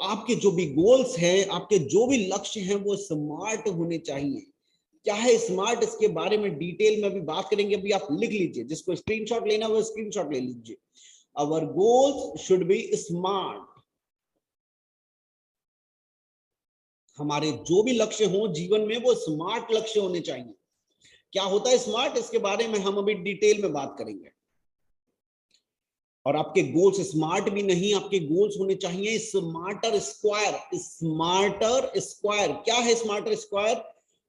आपके जो भी गोल्स हैं, आपके जो भी लक्ष्य हैं, वो स्मार्ट होने चाहिए। क्या है स्मार्ट, इसके बारे में डिटेल में अभी बात करेंगे। अभी आप लिख लीजिए, जिसको स्क्रीनशॉट लेना वो स्क्रीनशॉट ले लीजिए। Our goals should be smart. हमारे जो भी लक्ष्य हो जीवन में वो स्मार्ट लक्ष्य होने चाहिए। क्या होता है स्मार्ट, इसके बारे में हम अभी डिटेल में बात करेंगे। और आपके गोल्स स्मार्ट भी नहीं, आपके गोल्स होने चाहिए स्मार्टर स्क्वायर। स्मार्टर स्क्वायर क्या है? स्मार्टर स्क्वायर,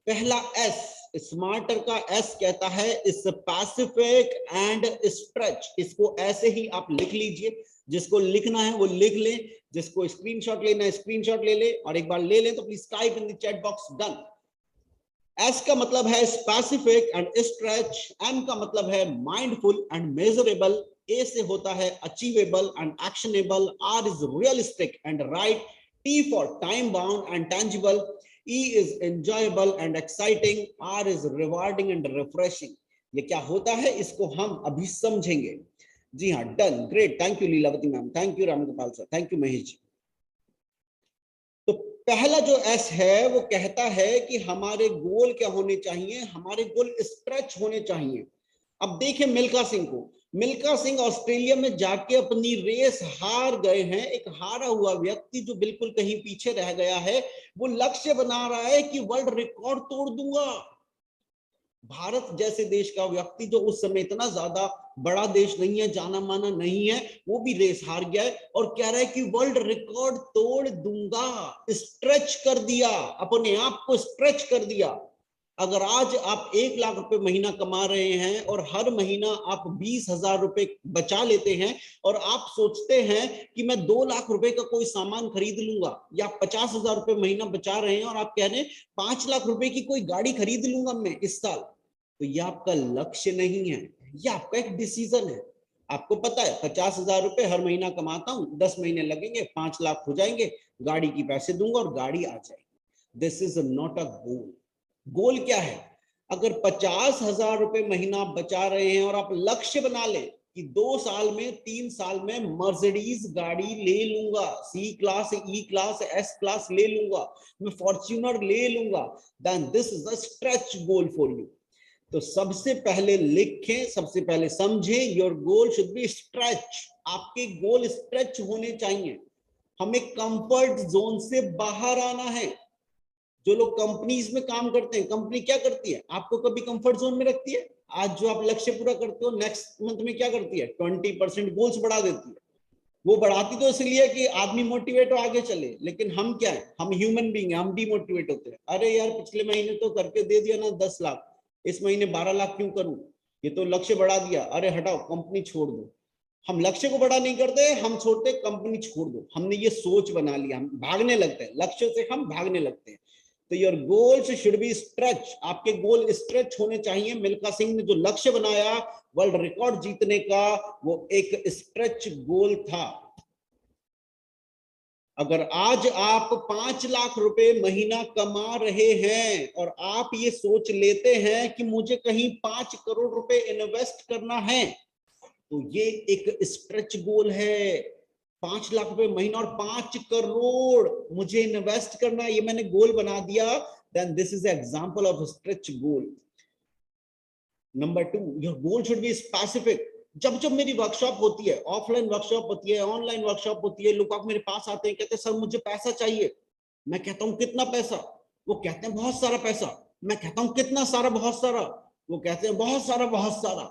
पहला एस, स्मार्टर का एस कहता है स्पेसिफिक एंड स्ट्रेच। इसको ऐसे ही आप लिख लीजिए, जिसको लिखना है वो लिख ले, जिसको स्क्रीनशॉट लेना है स्क्रीनशॉट ले ले, और एक बार ले ले तो please type in the chat box done. S का मतलब है स्पेसिफिक एंड स्ट्रेच, एम का मतलब है माइंडफुल एंड मेजरेबल, ए से होता है achievable and actionable, R is realistic and right, T for time bound and tangible, E is enjoyable and exciting, R is rewarding and refreshing. ये क्या होता है इसको हम अभी समझेंगे। जी हाँ, done, great, thank you Leelavati ma'am, thank you Ramgopal sir, thank you Mahesh ji. तो पहला जो एस है वो कहता है कि हमारे गोल क्या होने चाहिए, हमारे गोल स्ट्रेच होने चाहिए। अब देखें मिल्खा सिंह को, मिल्खा सिंह ऑस्ट्रेलिया में जाके अपनी रेस हार गए हैं। एक हारा हुआ व्यक्ति जो बिल्कुल कहीं पीछे रह गया है, वो लक्ष्य बना रहा है कि वर्ल्ड रिकॉर्ड तोड़ दूंगा। भारत जैसे देश का व्यक्ति जो उस समय इतना ज्यादा बड़ा देश नहीं है, जाना माना नहीं है, वो भी रेस हार गया है और कह रहा है कि वर्ल्ड रिकॉर्ड तोड़ दूंगा। स्ट्रेच कर दिया, अपने आप को स्ट्रेच कर दिया। अगर आज आप 1 लाख रुपए महीना कमा रहे हैं और हर महीना आप 20,000 रुपए बचा लेते हैं और आप सोचते हैं कि मैं 2 लाख रुपए का कोई सामान खरीद लूंगा, या 50,000 रुपए महीना बचा रहे हैं और आप कह रहे हैं 5 लाख रुपए की कोई गाड़ी खरीद लूंगा मैं इस साल, तो यह आपका लक्ष्य नहीं है, यह आपका एक डिसीजन है। आपको पता है 50,000 रुपए हर महीना कमाता हूं, 10 महीने लगेंगे, 5 लाख हो जाएंगे, गाड़ी की पैसे दूंगा और गाड़ी आ जाएगी। दिस इज नॉट अ गोल। गोल क्या है? अगर 50,000 रुपए महीना आप बचा रहे हैं और आप लक्ष्य बना ले कि 2 साल में 3 साल में मर्सिडीज गाड़ी ले लूंगा, C class, E class, S class ले लूंगा, मैं फॉर्च्यूनर ले लूंगा, then this is a stretch goal for you. तो सबसे पहले लिखें, सबसे पहले समझें, your goal should be stretch. आपके गोल स्ट्रेच होने चाहिए। हमें कंफर्ट जोन से बाहर आना है। जो लोग कंपनीज में काम करते हैं, कंपनी क्या करती है, आपको कभी कंफर्ट जोन में रखती है? आज जो आप लक्ष्य पूरा करते हो, नेक्स्ट मंथ में क्या करती है? 20% गोल्स बढ़ा देती है। वो बढ़ाती तो इसलिए कि आदमी मोटिवेट हो आगे चले, लेकिन हम क्या है, हम ह्यूमन बीइंग है, हम डिमोटिवेट होते हैं। अरे यार पिछले महीने तो करके दे दिया ना 10 लाख, इस महीने 12 लाख क्यों करूं, ये तो लक्ष्य बढ़ा दिया, अरे हटाओ कंपनी छोड़ दो। हम लक्ष्य को बड़ा नहीं करते, हम छोड़ते कंपनी छोड़ दो। हमने ये सोच बना लिया, हम भागने लगते हैं लक्ष्य से, हम भागने लगते हैं। तो your goals should be stretch, आपके गोल स्ट्रेच होने चाहिए। मिल्खा सिंह ने जो लक्ष्य बनाया वर्ल्ड रिकॉर्ड जीतने का, वो एक स्ट्रेच गोल था। अगर आज आप 5 लाख रुपए महीना कमा रहे हैं और आप ये सोच लेते हैं कि मुझे कहीं 5 करोड़ रुपए इन्वेस्ट करना है, तो ये एक स्ट्रेच गोल है। 5 लाख रुपए महीना और 5 करोड़ मुझे इन्वेस्ट करना है, ये मैंने गोल बना दिया, then this is example of stretch goal. Number 2, your goal should be specific. जब जब मेरी वर्कशॉप होती है, ऑफलाइन वर्कशॉप होती है, ऑनलाइन वर्कशॉप होती है, लोग मेरे पास आते हैं, कहते हैं सर मुझे पैसा चाहिए। मैं कहता हूं कितना पैसा? वो कहते हैं बहुत सारा पैसा। मैं कहता हूं कितना सारा बहुत सारा? वो कहते हैं बहुत सारा बहुत सारा।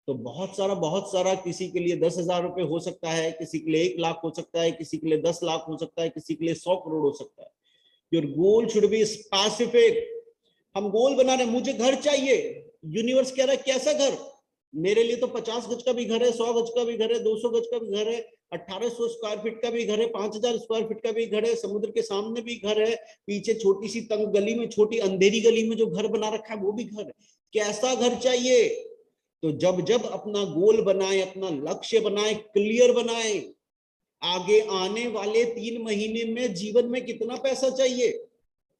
तो बहुत सारा किसी के लिए 10,000 रुपए हो सकता है, किसी के लिए 1 लाख हो सकता है, किसी के लिए 10 लाख हो सकता है, किसी के लिए 100 करोड़ हो सकता है। Your goal should be specific. हम गोल बना रहे, मुझे घर चाहिए, यूनिवर्स कह रहा है कैसा घर? मेरे लिए तो 50 गज का भी घर है, 100 गज का भी घर है, 200 गज का भी घर है, 1800 स्क्वायर फीट का भी घर है, 5,000 स्क्वायर फीट का भी घर है, समुद्र के सामने भी घर है, पीछे छोटी सी तंग गली में, छोटी अंधेरी गली में जो घर बना रखा है वो भी घर है। कैसा घर चाहिए? तो जब जब अपना गोल बनाए, अपना लक्ष्य बनाए, क्लियर बनाए, आगे आने वाले 3 महीने में जीवन में कितना पैसा चाहिए?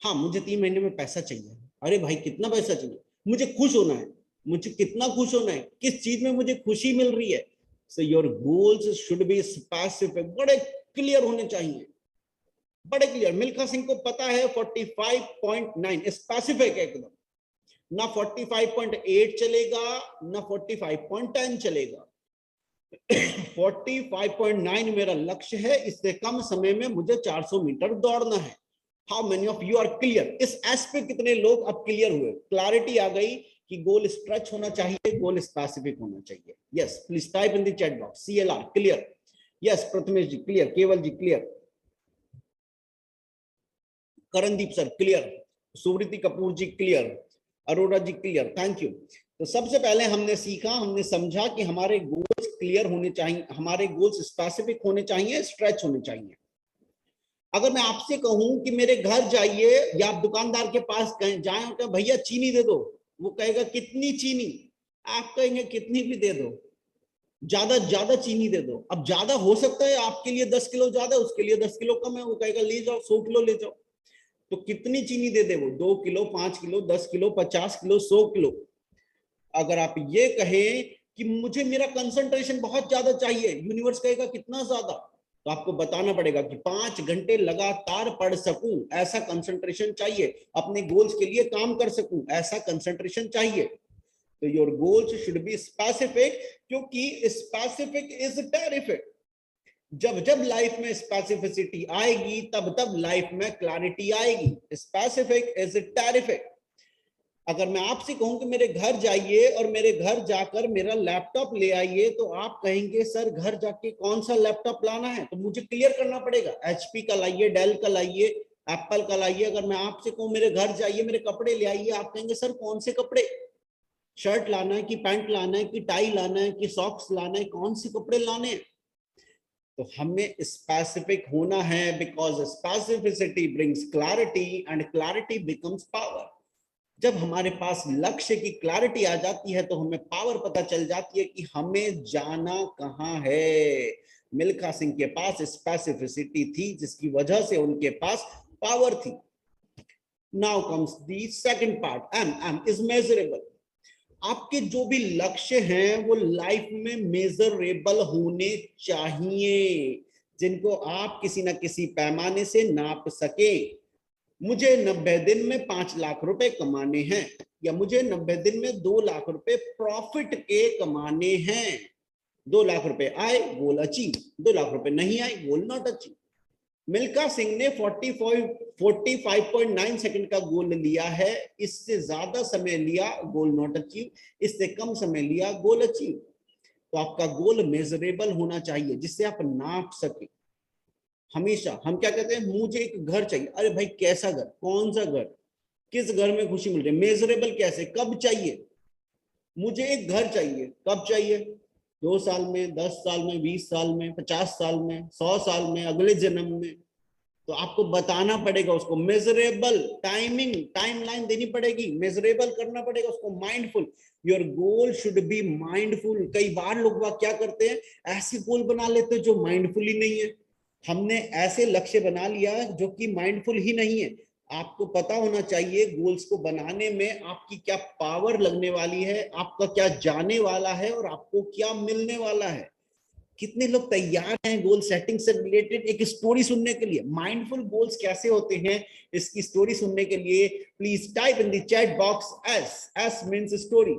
हाँ मुझे 3 महीने में पैसा चाहिए। अरे भाई कितना पैसा चाहिए? मुझे खुश होना है। मुझे कितना खुश होना है? किस चीज में मुझे खुशी मिल रही है? So your goals should be specific, बड़े क्लियर होने चाहिए। बड़े क्लियर। मिल्खा सिंह को पता है 45.9 स्पेसिफिक एकदम, ना 45.8 चलेगा ना 45.10 चलेगा। 45.9 मेरा लक्ष्य है, इससे कम समय में मुझे 400 मीटर दौड़ना है। How many of you are clear? इस एस पे कितने लोग अब क्लियर हुए? क्लैरिटी आ गई कि गोल स्ट्रेच होना चाहिए, गोल स्पेसिफिक होना चाहिए। Yes, please type in the chat box CLR clear. Yes, Prathamesh ji clear, Keval ji clear, Karandeep sir clear, Suvriti Kapoor ji clear, Arora ji clear, thank you. तो सबसे पहले हमने सीखा, हमने समझा कि हमारे गोल्स क्लियर होने चाहिए, हमारे गोल्स स्पेसिफिक होने चाहिए, स्ट्रेच होने चाहिए। अगर मैं आपसे कहूं कि मेरे घर जाइए या आप दुकानदार के पास जाए और कहें भैया चीनी दे दो, वो कहेगा कितनी चीनी? आप कहेंगे कितनी भी दे दो, ज्यादा चीनी दे दो। अब ज्यादा हो सकता है आपके लिए 10 किलो ज्यादा, उसके लिए 10 किलो कम है, वो कहेगा ले जाओ 100 किलो ले जाओ। तो कितनी चीनी दे दे वो? 2 kilo, 5 kilo, 10 kilo, 50 kilo, 100 kilo. अगर आप ये कहें कि मुझे मेरा कंसंट्रेशन बहुत ज्यादा चाहिए, यूनिवर्स कहेगा कितना ज्यादा? तो आपको बताना पड़ेगा कि 5 घंटे लगातार पढ़ सकूं, ऐसा कंसंट्रेशन चाहिए। अपने गोल्स के लिए काम कर सकूं, ऐसा कंसंट्रेशन चाहिए। तो your goals should be specific, क्योंकि स्पेसिफिक इज टेरिफिक। जब जब लाइफ में स्पेसिफिसिटी आएगी, तब तब लाइफ में क्लैरिटी आएगी। Specific is terrific. अगर मैं आपसे कहूं कि मेरे घर जाइए और मेरे घर जाकर मेरा लैपटॉप ले आइए, तो आप कहेंगे सर घर जाके कौन सा लैपटॉप लाना है? तो मुझे क्लियर करना पड़ेगा, HP का लाइए, डेल का लाइए, एप्पल का लाइए। अगर मैं आपसे कहूं मेरे घर जाइए, मेरे कपड़े ले आइए, आप कहेंगे सर कौन से कपड़े? शर्ट लाना है कि पैंट लाना है कि टाई लाना है कि सॉक्स लाना है, कौन से कपड़े लाने हैं? तो हमें स्पेसिफिक होना है, because specificity brings clarity and clarity becomes power. जब हमारे पास लक्ष्य की क्लैरिटी आ जाती है तो हमें पावर पता चल जाती है कि हमें जाना कहां है। मिल्खा सिंह के पास स्पेसिफिसिटी थी, जिसकी वजह से उनके पास पावर थी। Now comes the second part, M is measurable. आपके जो भी लक्ष्य हैं वो लाइफ में मेजरेबल होने चाहिए, जिनको आप किसी ना किसी पैमाने से नाप सके। मुझे 90 दिन में 5 लाख रुपए कमाने हैं, या मुझे 90 दिन में 2 लाख रुपए प्रॉफिट के कमाने हैं। 2 लाख रुपए आए, गोल अचीव। 2 लाख रुपए नहीं आए, गोल नॉट अचीव। मिल्खा सिंह ने 45.9 सेकंड का गोल लिया है, इससे ज्यादा समय लिया, गोल नॉट अचीव। इससे कम समय लिया, गोल अचीव। तो आपका गोल मेजरेबल होना चाहिए, जिससे आप नाप सके। हमेशा हम क्या कहते हैं, मुझे एक घर चाहिए। अरे भाई कैसा घर? कौन सा घर? किस घर में खुशी मिल रही है? मेजरेबल कैसे? कब चाहिए? मुझे एक घर चाहिए, कब चाहिए? 2 साल में, 10 साल में, 20 साल में, 50 साल में, 100 साल में, अगले जन्म में। तो आपको बताना पड़ेगा उसको, मेजरेबल टाइमिंग, टाइमलाइन देनी पड़ेगी, मेजरेबल करना पड़ेगा उसको, mindful. Your goal should be mindful. कई बार लोग क्या करते हैं, ऐसे गोल बना लेते हैं जो माइंडफुल ही नहीं है। हमने ऐसे लक्ष्य बना लिया जो कि माइंडफुल ही नहीं है। आपको पता होना चाहिए गोल्स को बनाने में आपकी क्या पावर लगने वाली है, आपका क्या जाने वाला है और आपको क्या मिलने वाला है। कितने लोग तैयार हैं गोल सेटिंग से रिलेटेड एक स्टोरी सुनने के लिए? माइंडफुल गोल्स कैसे होते हैं, इसकी स्टोरी सुनने के लिए please type in the chat box S means story.